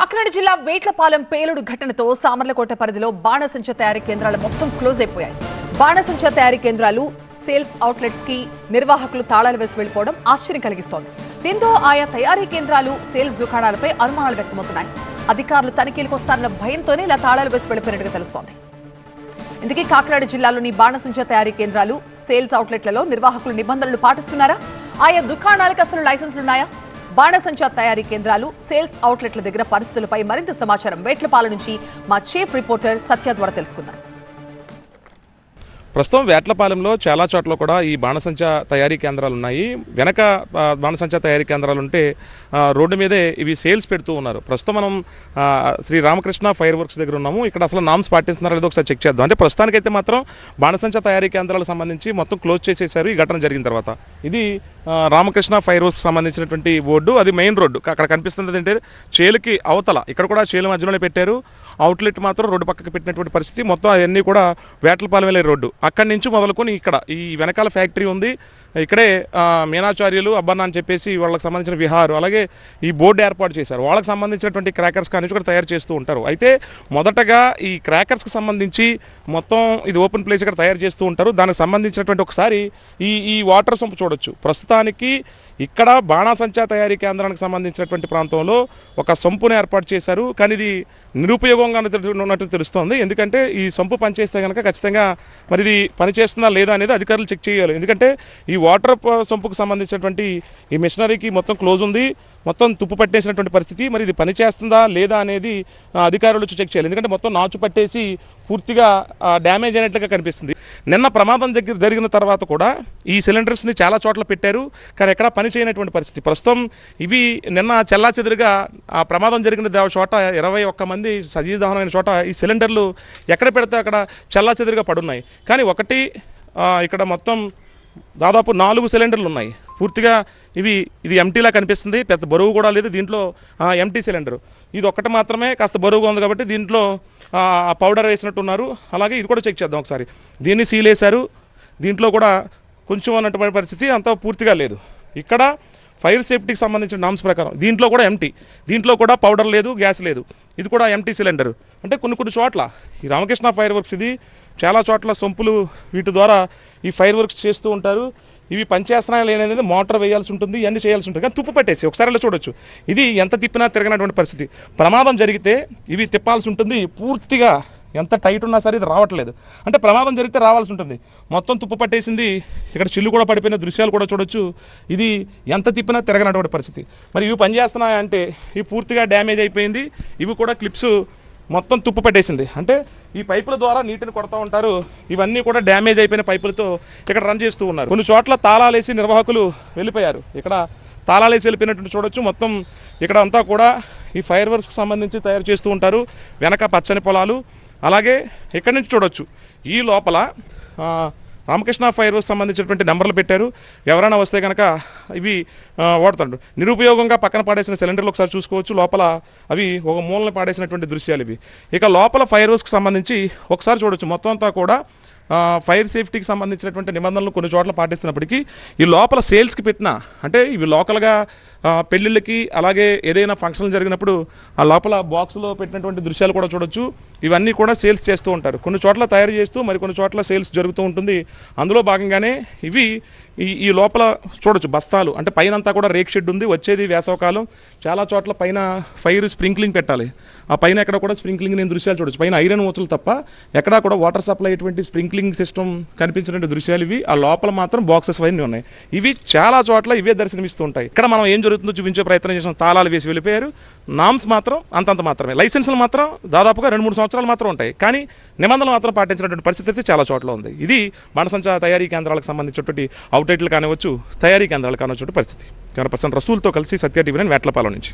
కాకినాడ జిల్లా వేట్లపాలెం పేలుడు ఘటనతో సామర్లకోట పరిధిలో బాణసంచ తయారీ కేంద్రాలు మొత్తం క్లోజ్ అయిపోయాయి. బాణసంచ తయారీ కేంద్రాలు, సేల్స్ అవుట్లెట్స్ కి నిర్వాహకులు తాళాలు వేసి వెళ్లిపోవడం ఆశ్చర్యం కలిగిస్తోంది. దీంతో ఆయా తయారీ కేంద్రాలు, సేల్స్ దుకాణాలపై అనుమానాలు వ్యక్తమవుతున్నాయి. అధికారులు తనిఖీలకు వస్తారన్న భయంతోనే ఇలా తాళాలు వేసి వెళ్లిపోయినట్టుగా తెలుస్తోంది. ఇందుకే కాకినాడ జిల్లాలోని బాణసంచ తయారీ కేంద్రాలు, సేల్స్ అవుట్లెట్లలో నిర్వాహకులు నిబంధనలు పాటిస్తున్నారా? ఆయా దుకాణాలకు అసలు లైసెన్సులున్నాయా? బాణసంచా తయారీ కేంద్రాలు, సేల్స్ అవుట్లెట్ల దగ్గర పరిస్థితులపై మరింత సమాచారం వేట్లపాలెం నుంచి మా చీఫ్ రిపోర్టర్ సత్య ద్వారా తెలుసుకుందాం. ప్రస్తుతం వేట్లపాలెంలో చాలా చోట్ల కూడా ఈ బాణసంచ తయారీ కేంద్రాలు ఉన్నాయి. వెనక బాణసంచ తయారీ కేంద్రాలు ఉంటే రోడ్డు మీదే ఇవి సేల్స్ పెడుతూ ఉన్నారు. ప్రస్తుతం మనం శ్రీ రామకృష్ణ ఫైర్ వర్క్స్ దగ్గర ఉన్నాము. ఇక్కడ అసలు నామ్స్ పాటిస్తున్నారో లేదో ఒకసారి చెక్ చేద్దాం. అంటే ప్రస్తుతానికైతే మాత్రం బాణసంచ తయారీ కేంద్రాలకు సంబంధించి మొత్తం క్లోజ్ చేసేసారు ఈ ఘటన జరిగిన తర్వాత. ఇది రామకృష్ణ ఫైర్ వర్క్స్ సంబంధించినటువంటి బోర్డు, అది మెయిన్ రోడ్డు. అక్కడ కనిపిస్తుంది అంటే చేలుకి అవతల, ఇక్కడ కూడా చేలు మధ్యలోనే పెట్టారు. అవుట్లెట్ మాత్రం రోడ్డు పక్కకి పెట్టినటువంటి పరిస్థితి. మొత్తం అవన్నీ కూడా వేట్లపాలెం వెళ్ళే రోడ్డు. అక్కడి నుంచి మొదలుకొని ఇక్కడ ఈ వెనకాల ఫ్యాక్టరీ ఉంది. ఇక్కడే మీనాచార్యులు అబ్బన్న అని చెప్పేసి వాళ్ళకి సంబంధించిన విహారు, అలాగే ఈ బోర్డు ఏర్పాటు చేశారు. వాళ్ళకి సంబంధించినటువంటి క్రాకర్స్ కానీ కూడా తయారు చేస్తూ ఉంటారు. అయితే మొదటగా ఈ క్రాకర్స్కి సంబంధించి మొత్తం ఇది ఓపెన్ ప్లేస్ ఇక్కడ తయారు చేస్తూ ఉంటారు. దానికి సంబంధించినటువంటి ఒకసారి ఈ వాటర్ సంప్ చూడొచ్చు. ప్రస్తుతానికి ఇక్కడ బాణాసంచా తయారీ కేంద్రానికి సంబంధించినటువంటి ప్రాంతంలో ఒక సంపును ఏర్పాటు చేశారు. కానీ ఇది నిరుపయోగంగా ఉన్నట్టు తెలుస్తోంది. ఎందుకంటే ఈ సంపు పనిచేస్తే కనుక ఖచ్చితంగా మరి ఇది పనిచేస్తుందా లేదా అనేది అధికారులు చెక్ చేయాలి. ఎందుకంటే ఈ వాటర్ సంపుకు సంబంధించినటువంటి ఈ మిషనరీకి మొత్తం క్లోజ్ ఉంది, మొత్తం తుప్పు పట్టేసినటువంటి పరిస్థితి. మరి ఇది పనిచేస్తుందా లేదా అనేది అధికారులు చెక్ చేయాలి. ఎందుకంటే మొత్తం నాచు పట్టేసి పూర్తిగా డ్యామేజ్ అయినట్లుగా కనిపిస్తుంది. నిన్న ప్రమాదం జరిగిన తర్వాత కూడా ఈ సిలిండర్స్ని చాలా చోట్ల పెట్టారు, కానీ ఎక్కడా పని చేయనటువంటి పరిస్థితి. ప్రస్తుతం ఇవి నిన్న చెల్లాచెదురుగా ఆ ప్రమాదం జరిగిన చోట 21 మంది సజీవ దహనమైన చోట ఈ సిలిండర్లు ఎక్కడ పెడితే అక్కడ చెల్లాచెదురుగా పడున్నాయి. కానీ ఇక్కడ మొత్తం దాదాపు 4 సిలిండర్లు ఉన్నాయి. పూర్తిగా ఇది ఎంటీలా కనిపిస్తుంది, పెద్ద బరువు కూడా లేదు. దీంట్లో ఎంటీ సిలిండరు ఇది ఒక్కటి మాత్రమే కాస్త బరువుగా ఉంది కాబట్టి దీంట్లో పౌడర్ వేసినట్టున్నారు. అలాగే ఇది కూడా చెక్ చేద్దాం ఒకసారి. దీన్ని సీల్ వేశారు, దీంట్లో కూడా కొంచెం అన్నటువంటి పరిస్థితి, అంతా పూర్తిగా లేదు. ఇక్కడ ఫైర్ సేఫ్టీకి సంబంధించిన నామ్స్ ప్రకారం దీంట్లో కూడా ఎంటీ, దీంట్లో కూడా పౌడర్ లేదు, గ్యాస్ లేదు. ఇది కూడా ఎంటీ సిలిండరు. అంటే కొన్ని చోట్ల ఈ రామకృష్ణ ఫైర్ వర్క్స్ ఇది చాలా చోట్ల సొంపులు వీటి ద్వారా ఈ ఫైర్ వర్క్స్ చేస్తూ ఉంటారు. ఇవి పనిచేస్తున్నాయా లేదనేది మోటార్ వేయాల్సి ఉంటుంది, ఇవన్నీ చేయాల్సి ఉంటుంది. కానీ తుప్పు పెట్టేసి ఒకసారి చూడొచ్చు. ఇది ఎంత తిప్పినా తిరగనటువంటి పరిస్థితి. ప్రమాదం జరిగితే ఇవి తిప్పాల్సి ఉంటుంది. పూర్తిగా ఎంత టైట్ ఉన్నా సరే ఇది రావట్లేదు. అంటే ప్రమాదం జరిగితే రావాల్సి ఉంటుంది. మొత్తం తుప్పు పట్టేసింది. ఇక్కడ చిల్లు కూడా పడిపోయిన దృశ్యాలు కూడా చూడొచ్చు. ఇది ఎంత తిప్పినా తిరగనటువంటి పరిస్థితి. మరి ఇవి పనిచేస్తున్నాయంటే ఇవి పూర్తిగా డ్యామేజ్ అయిపోయింది. ఇవి కూడా క్లిప్స్ మొత్తం తుప్పు పట్టేసింది. అంటే ఈ పైపుల ద్వారా నీటిని కొడతా ఉంటారు. ఇవన్నీ కూడా డ్యామేజ్ అయిపోయిన పైపులతో ఇక్కడ రన్ చేస్తూ ఉన్నారు. కొన్ని చోట్ల తాళాలేసి నిర్వాహకులు వెళ్ళిపోయారు. ఇక్కడ తాళాలేసి వెళ్ళిపోయినట్టు చూడొచ్చు. మొత్తం ఇక్కడ అంతా కూడా ఈ ఫైర్ వర్క్స్కి సంబంధించి తయారు చేస్తూ ఉంటారు. వెనక పచ్చని పొలాలు, అలాగే ఇక్కడి నుంచి చూడొచ్చు ఈ లోపల రామకృష్ణ ఫైర్ వర్క్స్ సంబంధించినటువంటి నెంబర్లు పెట్టారు. ఎవరైనా వస్తే కనుక ఇవి వాడుతాడు. నిరుపయోగంగా పక్కన పాడేసిన సిలిండర్లు ఒకసారి చూసుకోవచ్చు. లోపల అవి ఒక మూలన పాడేసినటువంటి దృశ్యాలు ఇవి. ఇక లోపల ఫైర్ వర్క్స్కి సంబంధించి ఒకసారి చూడొచ్చు. మొత్తం అంతా కూడా ఫైర్ సేఫ్టీకి సంబంధించినటువంటి నిబంధనలు కొన్ని చోట్ల పాటిస్తున్నప్పటికీ ఈ లోపల సేల్స్కి పెట్టిన, అంటే ఇవి లోకల్గా పెళ్ళిళ్ళకి అలాగే ఏదైనా ఫంక్షన్లు జరిగినప్పుడు ఆ లోపల బాక్స్లో పెట్టినటువంటి దృశ్యాలు కూడా చూడొచ్చు. ఇవన్నీ కూడా సేల్స్ చేస్తూ ఉంటారు. కొన్ని చోట్ల తయారు చేస్తూ కొన్ని చోట్ల సేల్స్ జరుగుతూ ఉంటుంది. అందులో భాగంగానే ఇవి ఈ లోపల చూడొచ్చు బస్తాలు. అంటే పైన అంతా కూడా రేక్ షెడ్ ఉంది. వచ్చేది వేసవకాలం. చాలా చోట్ల పైన ఫైర్ స్ప్రింక్లింగ్ పెట్టాలి. ఆ పైన ఎక్కడ కూడా స్ప్రింక్లింగ్ నేను దృశ్యాలు చూడొచ్చు. పైన ఐరన్ ఊచలు తప్ప ఎక్కడా కూడా వాటర్ సప్లై అటువంటి స్ప్రింక్లింగ్ సిస్టమ్ కనిపించినటువంటి దృశ్యాలు ఇవి. ఆ లోపల మాత్రం బాక్సెస్ అవన్నీ ఉన్నాయి. ఇవి చాలా చోట్ల ఇవే దర్శనమిస్తూ ఉంటాయి. ఇక్కడ మనం ఏం జరుగుతుందో చూపించే ప్రయత్నం చేసిన. తాళాలు వేసి వెళ్ళిపోయారు. నామ్స్ మాత్రం అంతంత మాత్రమే. లైసెన్సులు మాత్రం దాదాపుగా 2-3 సంవత్సరాలు మాత్రం ఉంటాయి. కానీ నిబంధనలు మాత్రం పాటించినటువంటి పరిస్థితి అయితే చాలా చోట్ల ఉంది. ఇది బాణసంచా తయారీ కేంద్రాలకు సంబంధించినటువంటి అవుట్లెట్లు కానివచ్చు, తయారీ కేంద్రాలు కానివచ్చు పరిస్థితి. 100% రసూల్తో కలిసి సత్య టీవీ వేట్లపాలెం నుంచి.